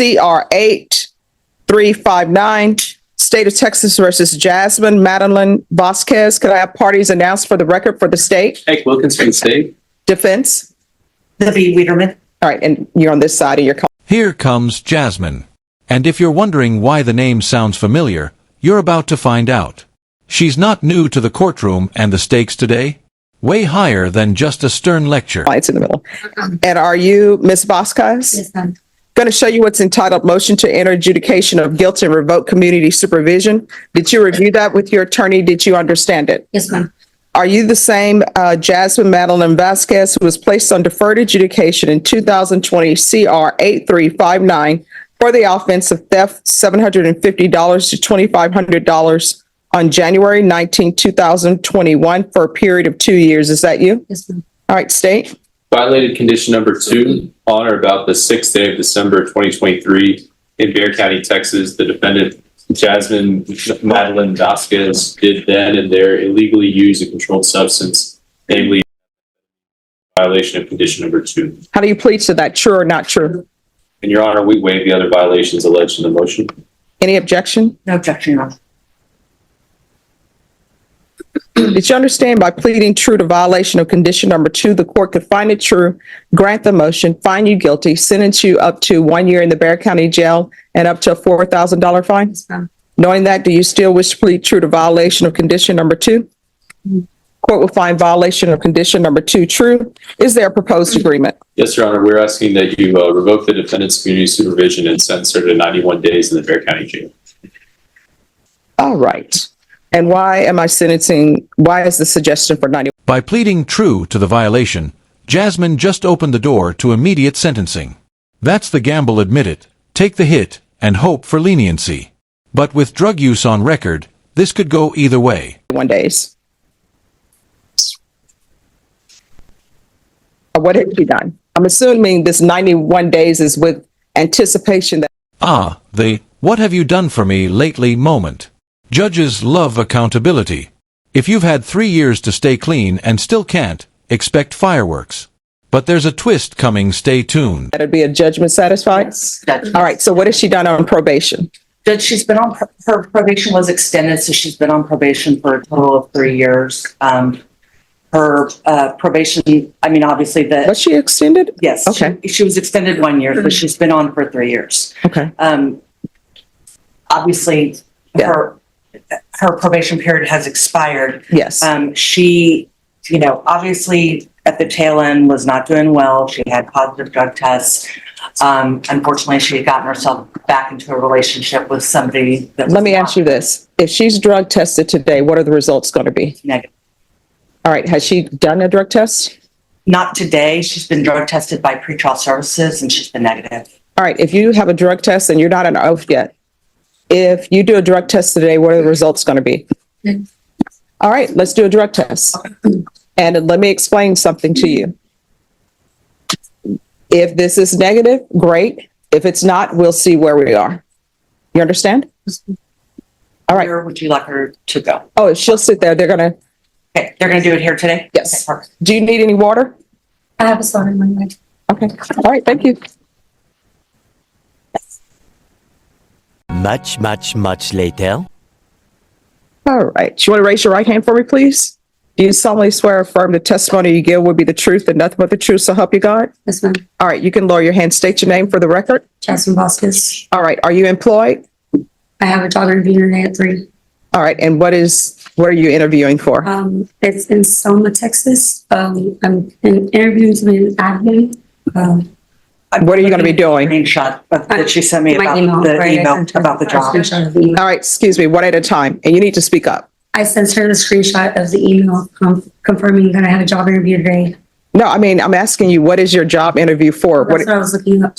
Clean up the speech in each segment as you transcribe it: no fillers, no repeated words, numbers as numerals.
CR 8359, State of Texas versus Jasmine Madeline Vasquez. Could I have parties announced for the record for the state? Hank Wilkins for the state. Defense? Libby Wiederman. All right, and you're on this side of your. Here comes Jasmine. And if you're wondering why the name sounds familiar, you're about to find out. She's not new to the courtroom and the stakes today. Way higher than just a stern lecture. It's in the middle. And are you Ms. Vasquez? Yes, ma'am. Going to show you what's entitled Motion to Enter Adjudication of Guilt and Revoke Community Supervision. Did you review that with your attorney? Did you understand it? Yes, ma'am. Are you the same Jasmine Madeline Vasquez who was placed on deferred adjudication in 2020 CR 8359 for the offense of theft $750 to $2,500 on January 19, 2021 for a period of 2 years? Is that you? Yes, ma'am. All right, state. Violated condition number 2 on or about the 6th day of December 2023 in Bexar County, Texas. The defendant, Jasmine Madeline Vasquez, did then and there illegally use a controlled substance, namely violation of condition number 2. How do you plead to that? True or not true? In your honor, we waive the other violations alleged in the motion. Any objection? No objection, Your Honor. Did you understand by pleading true to violation of condition number 2, the court could find it true, grant the motion, find you guilty, sentence you up to 1 year in the Bexar County Jail and up to a $4,000 fine? Yes, ma'am. Knowing that, do you still wish to plead true to violation of condition number 2? Court will find violation of condition number 2 true. Is there a proposed agreement? Yes, Your Honor, we're asking that you revoke the defendant's community supervision and sentence her to 91 days in the Bexar County Jail. All right. And why is the suggestion for 90? By pleading true to the violation, Jasmine just opened the door to immediate sentencing. That's the gamble, admit it, take the hit, and hope for leniency. But with drug use on record, this could go either way. 1 days. What has she done? I'm assuming this 91 days is with anticipation that. The "what have you done for me lately" moment. Judges love accountability. If you've had 3 years to stay clean and still can't, expect fireworks. But there's a twist coming, stay tuned. That'd be a judgment satisfied? Yes, Judge. All right, so what has she done on probation? Judge, she's been on, her probation was extended, so she's been on probation for a total of 3 years. Her probation, I mean, obviously Was she extended? yes. Okay. She was extended 1 year, but she's been on for 3 years. Okay. Obviously, Yeah. her probation period has expired. Yes. She, obviously at the tail end was not doing well. She had positive drug tests. Unfortunately, she had gotten herself back into a relationship with somebody that was Let me ask you this. If she's drug tested today, what are the results going to be? negative. All right, has she done a drug test? Not today. She's been drug tested by pretrial services and she's been negative. All right, if you have a drug test and you're not on oath yet, if you do a drug test today, what are the results going to be? All right, let's do a drug test. And let me explain something to you. If this is negative, great. If it's not, we'll see where we are. You understand? All right. Where would you like her to go? Oh, she'll sit there. They're going to, Okay, they're going to do it here today? yes. Okay, perfect. Do you need any water? I have a slot in my leg. Okay. All right, thank you. Much later. All right. Do you want to raise your right hand for me, please? Do you solemnly swear or affirm the testimony you give will be the truth and nothing but the truth, so help you God? Yes, ma'am. All right, you can lower your hand. State your name for the record. Jasmine Vasquez. All right, are you employed? I have a job interview today at 3. All right, and what are you interviewing for? It's in Selma, Texas. I'm interviewing to be an admin. What are you going to be doing? Screenshot that she sent me My about email, the right? I email sent her about the a job. screenshot of the email. All right, excuse me, one at a time, and you need to speak up. I sent her the screenshot of the email confirming that I had a job interview today. No, I mean, I'm asking you, what is your job interview for? That's what I was looking up.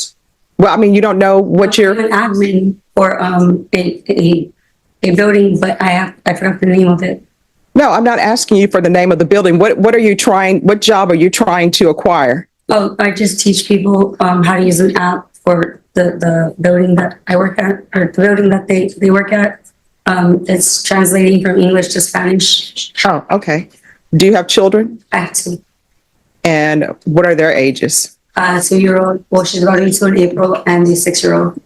Well, I mean, you don't know what I'm an admin for a building, but I forgot the name of it. No, I'm not asking you for the name of the building. What job are you trying to acquire? Oh, I just teach people how to use an app for the building that I work at, or the building that they work at. It's translating from English to Spanish. Oh, okay. Do you have children? I have 2. And what are their ages? 2-year-old, well, she's about to be 2 in April, and the 6-year-old.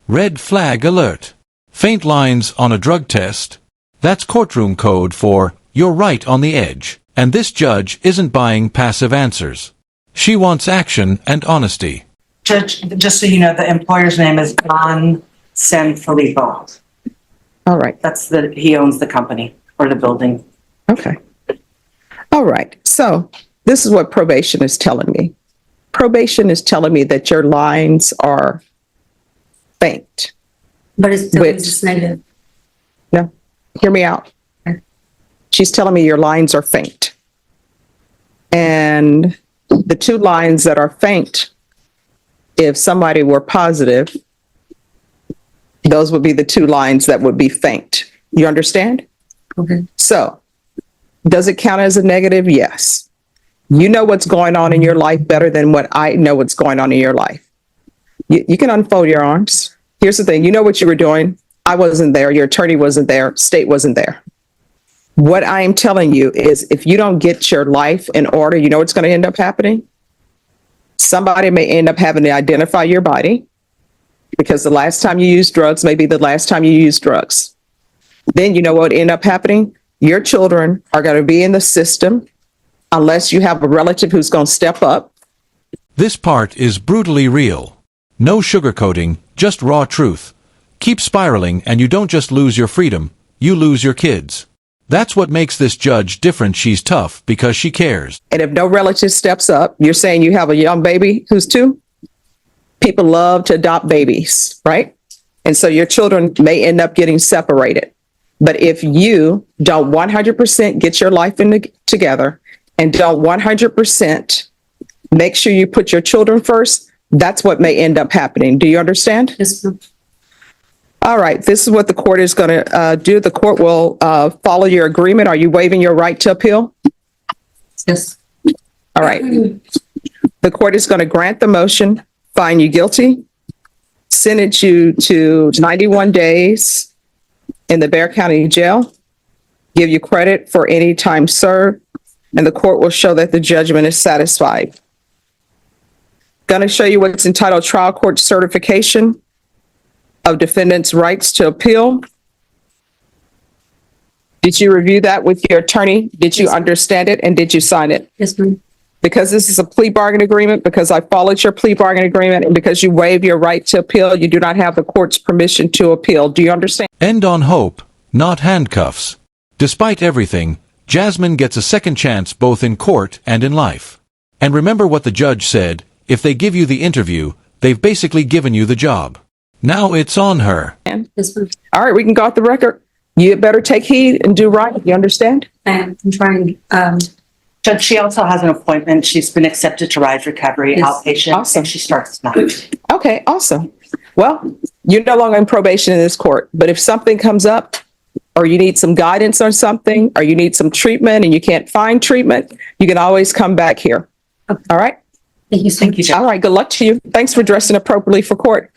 Red flag alert. Faint lines on a drug test. That's courtroom code for you're right on the edge. And this judge isn't buying passive answers. She wants action and honesty. Judge, just so you know, the employer's name is Don Sanfilippo. All right. He owns the company or the building. Okay. All right. So this is what probation is telling me. Probation is telling me that your lines are faint. But it's still Which- just negative. No, hear me out. She's telling me your lines are faint. And the two lines that are faint, if somebody were positive, those would be the two lines that would be faint. You understand? Okay. So, does it count as a negative? Yes. You know what's going on in your life better than what I know what's going on in your life. You can unfold your arms. Here's the thing. You know what you were doing. I wasn't there. Your attorney wasn't there. State wasn't there. What I am telling you is if you don't get your life in order, you know what's going to end up happening? Somebody may end up having to identify your body because the last time you used drugs may be the last time you used drugs. Then you know what end up happening? Your children are going to be in the system unless you have a relative who's going to step up. This part is brutally real. No sugarcoating, just raw truth. Keep spiraling and you don't just lose your freedom, you lose your kids. That's what makes this judge different. She's tough because she cares. And if no relative steps up, you're saying you have a young baby who's 2? People love to adopt babies, right? And so your children may end up getting separated. But if you don't 100% get your life together and don't 100% make sure you put your children first, that's what may end up happening. Do you understand? Yes, ma'am. All right. This is what the court is going to do. The court will follow your agreement. Are you waiving your right to appeal? Yes. All right. The court is going to grant the motion, find you guilty, sentence you to 91 days in the Bexar County Jail, give you credit for any time served, and the court will show that the judgment is satisfied. Going to show you what's entitled trial court certification of defendant's rights to appeal. Did you review that with your attorney? Did you Yes. understand it and did you sign it? Yes, ma'am. Because this is a plea bargain agreement, because I followed your plea bargain agreement, and because you waive your right to appeal, you do not have the court's permission to appeal. Do you understand? End on hope, not handcuffs. Despite everything, Jasmine gets a second chance both in court and in life. And remember what the judge said, if they give you the interview, they've basically given you the job. Now it's on her. Yes, ma'am. All right, we can go off the record. You better take heed and do right. You understand? I'm trying, Judge, she also has an appointment. She's been accepted to Rise Recovery Yes. outpatient. Awesome. And she starts tonight. Okay, awesome. Well, you're no longer in probation in this court, but if something comes up, or you need some guidance on something, or you need some treatment and you can't find treatment, you can always come back here. Okay. All right? thank you so much. All right, good luck to you. Thanks for dressing appropriately for court.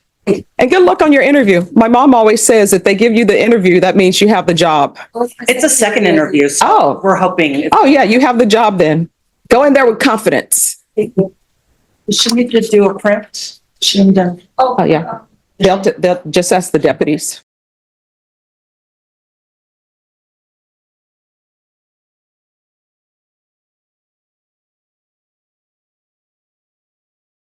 And good luck on your interview. My mom always says if they give you the interview, that means you have the job. It's a second interview, so Oh. we're hoping. Oh, yeah, you have the job then. Go in there with confidence. She need to do a print. She need to. Oh, yeah. They'll just ask the deputies.